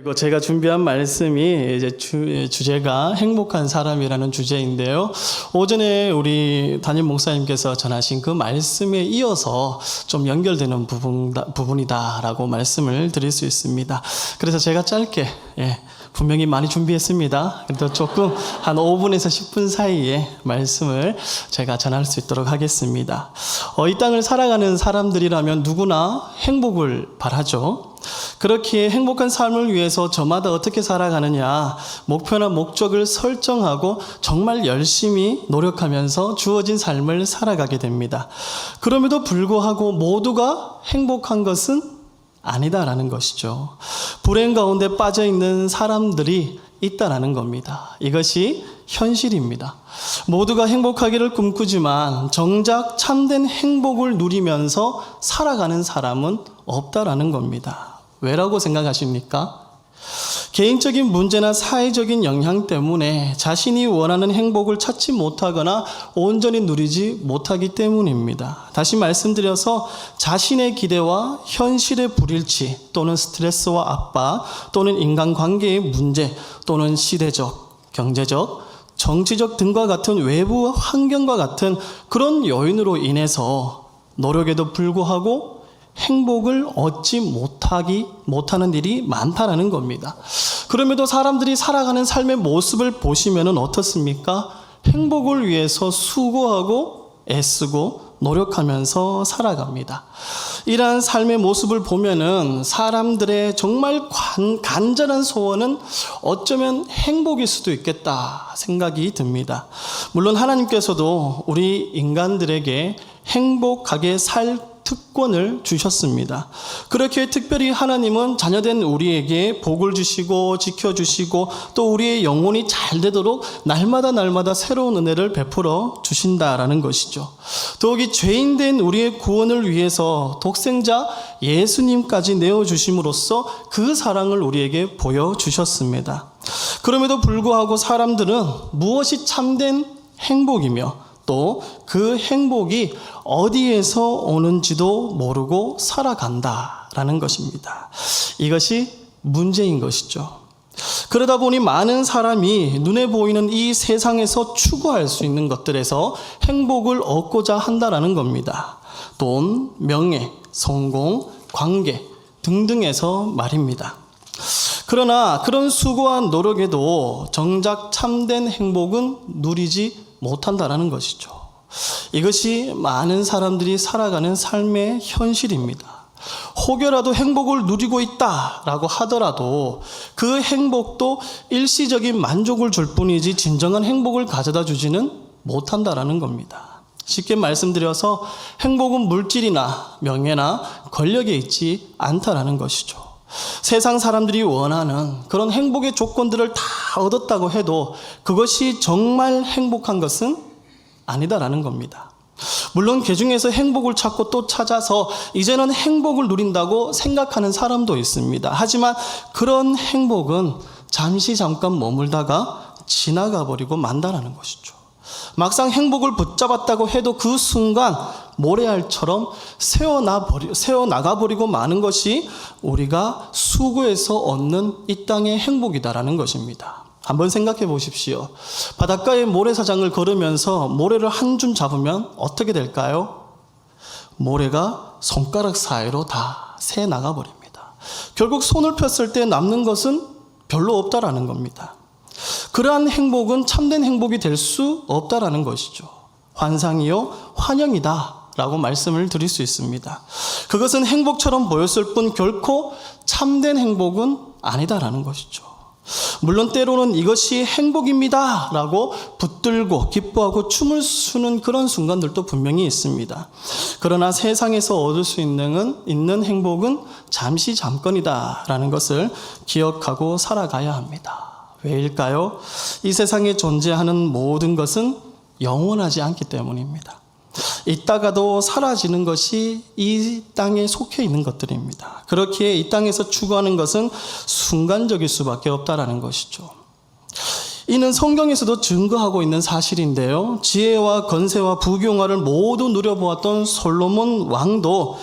그리고 제가 준비한 말씀이 이제 주제가 행복한 사람이라는 주제인데요. 오전에 우리 담임 목사님께서 전하신 그 말씀에 이어서 좀 연결되는 부분이다라고 말씀을 드릴 수 있습니다. 그래서 제가 짧게 분명히 많이 준비했습니다. 그래도 조금 한 5분에서 10분 사이에 말씀을 제가 전할 수 있도록 하겠습니다. 이 땅을 살아가는 사람들이라면 누구나 행복을 바라죠. 그렇게 행복한 삶을 위해서 저마다 어떻게 살아가느냐, 목표나 목적을 설정하고 정말 열심히 노력하면서 주어진 삶을 살아가게 됩니다. 그럼에도 불구하고 모두가 행복한 것은 아니다라는 것이죠. 불행 가운데 빠져 있는 사람들이 있다라는 겁니다. 이것이 현실입니다. 모두가 행복하기를 꿈꾸지만 정작 참된 행복을 누리면서 살아가는 사람은 없다라는 겁니다. 왜라고 생각하십니까? 개인적인 문제나 사회적인 영향 때문에 자신이 원하는 행복을 찾지 못하거나 온전히 누리지 못하기 때문입니다. 다시 말씀드려서 자신의 기대와 현실의 불일치 또는 스트레스와 압박 또는 인간관계의 문제 또는 시대적, 경제적, 정치적 등과 같은 외부 환경과 같은 그런 요인으로 인해서 노력에도 불구하고 행복을 얻지 못하는 일이 많다라는 겁니다. 그럼에도 사람들이 살아가는 삶의 모습을 보시면 어떻습니까? 행복을 위해서 수고하고 애쓰고 노력하면서 살아갑니다. 이러한 삶의 모습을 보면은 사람들의 정말 간절한 소원은 어쩌면 행복일 수도 있겠다 생각이 듭니다. 물론 하나님께서도 우리 인간들에게 행복하게 살 특권을 주셨습니다. 그렇게 특별히 하나님은 자녀된 우리에게 복을 주시고 지켜주시고 또 우리의 영혼이 잘 되도록 날마다 새로운 은혜를 베풀어 주신다라는 것이죠. 더욱이 죄인된 우리의 구원을 위해서 독생자 예수님까지 내어주심으로써 그 사랑을 우리에게 보여주셨습니다. 그럼에도 불구하고 사람들은 무엇이 참된 행복이며 또 그 행복이 어디에서 오는지도 모르고 살아간다라는 것입니다. 이것이 문제인 것이죠. 그러다 보니 많은 사람이 눈에 보이는 이 세상에서 추구할 수 있는 것들에서 행복을 얻고자 한다라는 겁니다. 돈, 명예, 성공, 관계 등등에서 말입니다. 그러나 그런 수고한 노력에도 정작 참된 행복은 누리지 못한다라는 것이죠. 이것이 많은 사람들이 살아가는 삶의 현실입니다. 혹여라도 행복을 누리고 있다라고 하더라도 그 행복도 일시적인 만족을 줄 뿐이지 진정한 행복을 가져다 주지는 못한다라는 겁니다. 쉽게 말씀드려서 행복은 물질이나 명예나 권력에 있지 않다라는 것이죠. 세상 사람들이 원하는 그런 행복의 조건들을 다 얻었다고 해도 그것이 정말 행복한 것은 아니다라는 겁니다. 물론 그 중에서 행복을 찾고 또 찾아서 이제는 행복을 누린다고 생각하는 사람도 있습니다. 하지만 그런 행복은 잠깐 머물다가 지나가 버리고 만다라는 것이죠. 막상 행복을 붙잡았다고 해도 그 순간 모래알처럼 새어나가버리고 마는 것이 우리가 수고해서 얻는 이 땅의 행복이다라는 것입니다. 한번 생각해 보십시오. 바닷가의 모래사장을 걸으면서 모래를 한 줌 잡으면 어떻게 될까요? 모래가 손가락 사이로 다 새나가 버립니다. 결국 손을 폈을 때 남는 것은 별로 없다라는 겁니다. 그러한 행복은 참된 행복이 될 수 없다라는 것이죠. 환상이요 환영이다 라고 말씀을 드릴 수 있습니다. 그것은 행복처럼 보였을 뿐 결코 참된 행복은 아니다라는 것이죠. 물론 때로는 이것이 행복입니다 라고 붙들고 기뻐하고 춤을 추는 그런 순간들도 분명히 있습니다. 그러나 세상에서 얻을 수 있는 행복은 잠깐이다 라는 것을 기억하고 살아가야 합니다. 왜일까요? 이 세상에 존재하는 모든 것은 영원하지 않기 때문입니다. 있다가도 사라지는 것이 이 땅에 속해 있는 것들입니다. 그렇기에 이 땅에서 추구하는 것은 순간적일 수밖에 없다라는 것이죠. 이는 성경에서도 증거하고 있는 사실인데요. 지혜와 건세와 부귀영화를 모두 누려보았던 솔로몬 왕도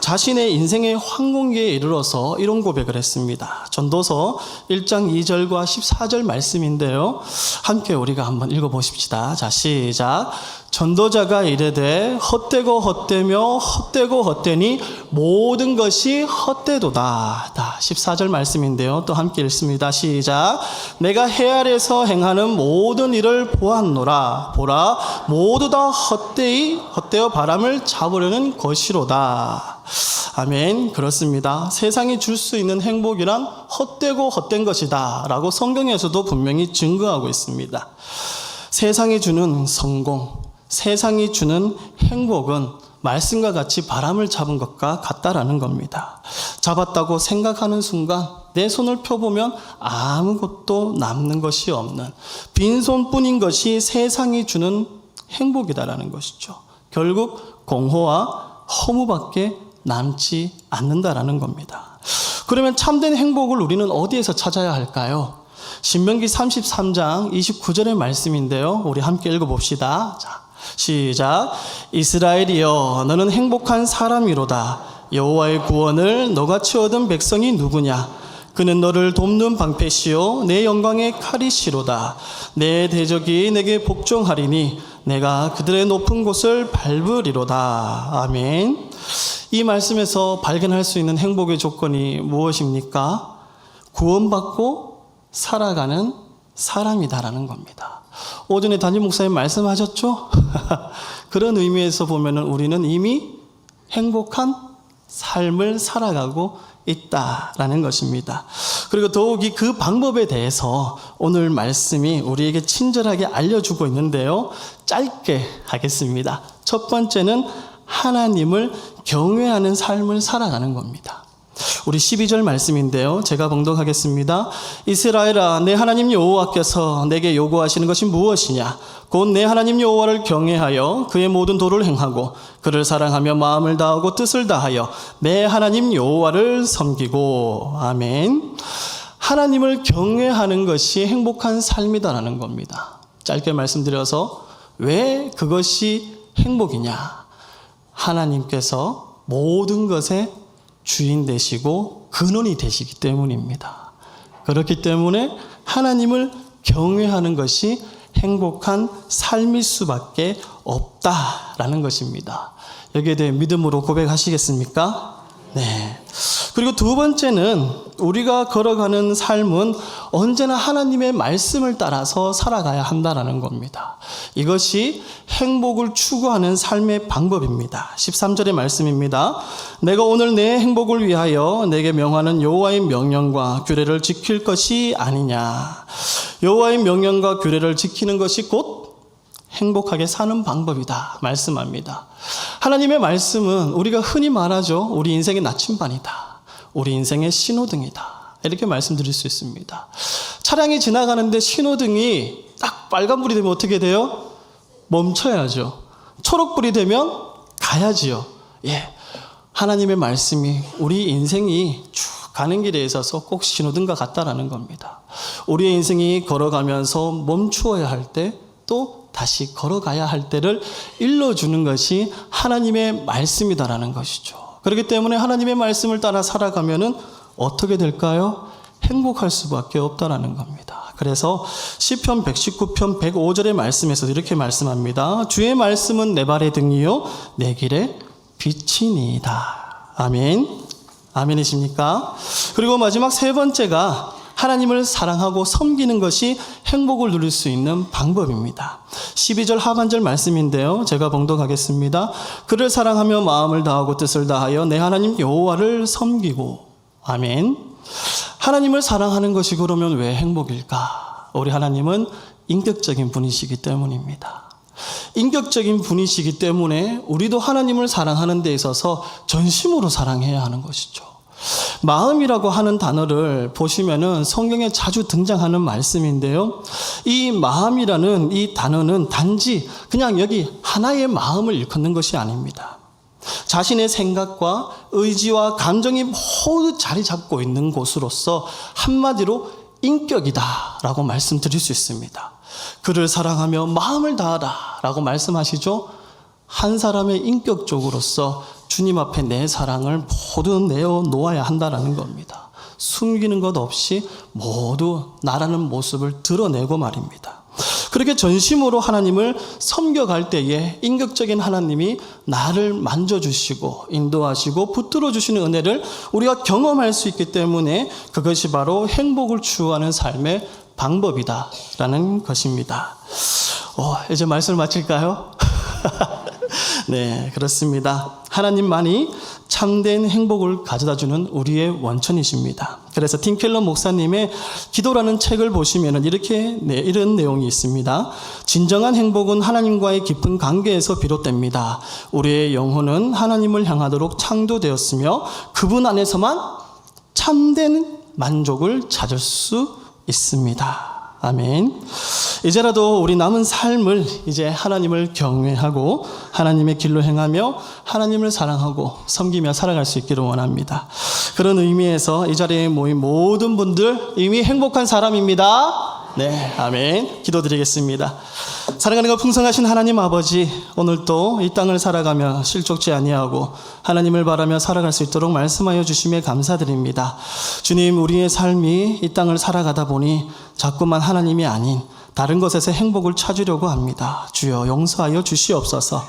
자신의 인생의 황혼기에 이르러서 이런 고백을 했습니다. 전도서 1장 2절과 14절 말씀인데요. 함께 우리가 한번 읽어보십시다. 자, 시작. 전도자가 이르되 헛되고 헛되며 헛되고 헛되니 모든 것이 헛되도다. 14절 말씀인데요. 또 함께 읽습니다. 시작. 내가 해 아래서 행하는 모든 일을 보았노라. 보라, 모두 다 헛되어 바람을 잡으려는 것이로다. 아멘. 그렇습니다. 세상이 줄 수 있는 행복이란 헛되고 헛된 것이다 라고 성경에서도 분명히 증거하고 있습니다. 세상이 주는 성공, 세상이 주는 행복은 말씀과 같이 바람을 잡은 것과 같다라는 겁니다. 잡았다고 생각하는 순간 내 손을 펴보면 아무것도 남는 것이 없는 빈손뿐인 것이 세상이 주는 행복이다라는 것이죠. 결국 공허와 허무밖에 남지 않는다라는 겁니다. 그러면 참된 행복을 우리는 어디에서 찾아야 할까요? 신명기 33장 29절의 말씀인데요. 우리 함께 읽어봅시다. 자, 시작. 이스라엘이여 너는 행복한 사람이로다. 여호와의 구원을 너같이 얻은 백성이 누구냐? 그는 너를 돕는 방패시요 내 영광의 칼이시로다. 내 대적이 내게 복종하리니 내가 그들의 높은 곳을 밟으리로다. 아멘. 이 말씀에서 발견할 수 있는 행복의 조건이 무엇입니까? 구원받고 살아가는 사람이다라는 겁니다. 오전에 담임 목사님 말씀하셨죠? 그런 의미에서 보면 우리는 이미 행복한 삶을 살아가고 있다라는 것입니다. 그리고 더욱이 그 방법에 대해서 오늘 말씀이 우리에게 친절하게 알려주고 있는데요. 짧게 하겠습니다. 첫 번째는 하나님을 경외하는 삶을 살아가는 겁니다. 우리 12절 말씀인데요. 제가 봉독하겠습니다. 이스라엘아, 내 하나님 여호와께서 내게 요구하시는 것이 무엇이냐? 곧 내 하나님 여호와를 경외하여 그의 모든 도를 행하고 그를 사랑하며 마음을 다하고 뜻을 다하여 내 하나님 여호와를 섬기고. 아멘. 하나님을 경외하는 것이 행복한 삶이다라는 겁니다. 짧게 말씀드려서 왜 그것이 행복이냐? 하나님께서 모든 것의 주인 되시고 근원이 되시기 때문입니다. 그렇기 때문에 하나님을 경외하는 것이 행복한 삶일 수밖에 없다라는 것입니다. 여기에 대해 믿음으로 고백하시겠습니까? 네. 그리고 두 번째는 우리가 걸어가는 삶은 언제나 하나님의 말씀을 따라서 살아가야 한다는 겁니다. 이것이 행복을 추구하는 삶의 방법입니다. 13절의 말씀입니다. 내가 오늘 내 행복을 위하여 내게 명하는 여호와의 명령과 규례를 지킬 것이 아니냐. 여호와의 명령과 규례를 지키는 것이 곧 행복하게 사는 방법이다 말씀합니다. 하나님의 말씀은 우리가 흔히 말하죠. 우리 인생의 나침반이다. 우리 인생의 신호등이다. 이렇게 말씀드릴 수 있습니다. 차량이 지나가는데 신호등이 딱 빨간불이 되면 어떻게 돼요? 멈춰야죠. 초록불이 되면 가야지요. 예. 하나님의 말씀이 우리 인생이 쭉 가는 길에 있어서 꼭 신호등과 같다라는 겁니다. 우리의 인생이 걸어가면서 멈추어야 할 때 또 다시 걸어가야 할 때를 일러주는 것이 하나님의 말씀이다라는 것이죠. 그렇기 때문에 하나님의 말씀을 따라 살아가면은 어떻게 될까요? 행복할 수밖에 없다라는 겁니다. 그래서 시편 119편 105절의 말씀에서 이렇게 말씀합니다. 주의 말씀은 내 발의 등이요 내 길의 빛이니이다. 아멘. 아멘이십니까? 그리고 마지막 세 번째가 하나님을 사랑하고 섬기는 것이 행복을 누릴 수 있는 방법입니다. 12절 하반절 말씀인데요. 제가 봉독하겠습니다. 그를 사랑하며 마음을 다하고 뜻을 다하여 내 하나님 여호와를 섬기고. 아멘. 하나님을 사랑하는 것이 그러면 왜 행복일까? 우리 하나님은 인격적인 분이시기 때문입니다. 인격적인 분이시기 때문에 우리도 하나님을 사랑하는 데 있어서 전심으로 사랑해야 하는 것이죠. 마음이라고 하는 단어를 보시면은 성경에 자주 등장하는 말씀인데요. 이 마음이라는 이 단어는 단지 그냥 여기 하나의 마음을 일컫는 것이 아닙니다. 자신의 생각과 의지와 감정이 모두 자리 잡고 있는 곳으로서 한마디로 인격이다라고 말씀드릴 수 있습니다. 그를 사랑하며 마음을 다하라 라고 말씀하시죠. 한 사람의 인격적으로서 주님 앞에 내 사랑을 모두 내어 놓아야 한다라는 겁니다. 숨기는 것 없이 모두 나라는 모습을 드러내고 말입니다. 그렇게 전심으로 하나님을 섬겨갈 때에 인격적인 하나님이 나를 만져주시고 인도하시고 붙들어 주시는 은혜를 우리가 경험할 수 있기 때문에 그것이 바로 행복을 추구하는 삶의 방법이다라는 것입니다. 이제 말씀을 마칠까요? 네, 그렇습니다. 하나님만이 참된 행복을 가져다주는 우리의 원천이십니다. 그래서 팀 켈러 목사님의 기도라는 책을 보시면 이런 내용이 있습니다. 진정한 행복은 하나님과의 깊은 관계에서 비롯됩니다. 우리의 영혼은 하나님을 향하도록 창조되었으며 그분 안에서만 참된 만족을 찾을 수 있습니다. 아멘. 이제라도 우리 남은 삶을 이제 하나님을 경외하고 하나님의 길로 행하며 하나님을 사랑하고 섬기며 살아갈 수 있기를 원합니다. 그런 의미에서 이 자리에 모인 모든 분들 이미 행복한 사람입니다. 네, 아멘. 기도드리겠습니다. 사랑하는 것 풍성하신 하나님 아버지, 오늘도 이 땅을 살아가며 실족지 아니하고 하나님을 바라며 살아갈 수 있도록 말씀하여 주심에 감사드립니다. 주님, 우리의 삶이 이 땅을 살아가다 보니 자꾸만 하나님이 아닌 다른 것에서 행복을 찾으려고 합니다. 주여 용서하여 주시옵소서.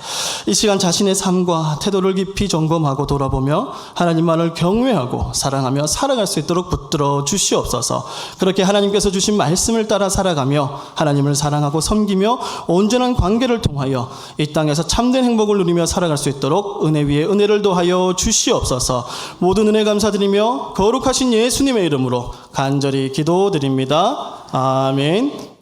이 시간 자신의 삶과 태도를 깊이 점검하고 돌아보며 하나님만을 경외하고 사랑하며 살아갈 수 있도록 붙들어 주시옵소서. 그렇게 하나님께서 주신 말씀을 따라 살아가며 하나님을 사랑하고 섬기며 온전한 관계를 통하여 이 땅에서 참된 행복을 누리며 살아갈 수 있도록 은혜 위에 은혜를 더하여 주시옵소서. 모든 은혜 감사드리며 거룩하신 예수님의 이름으로 간절히 기도드립니다. 아멘.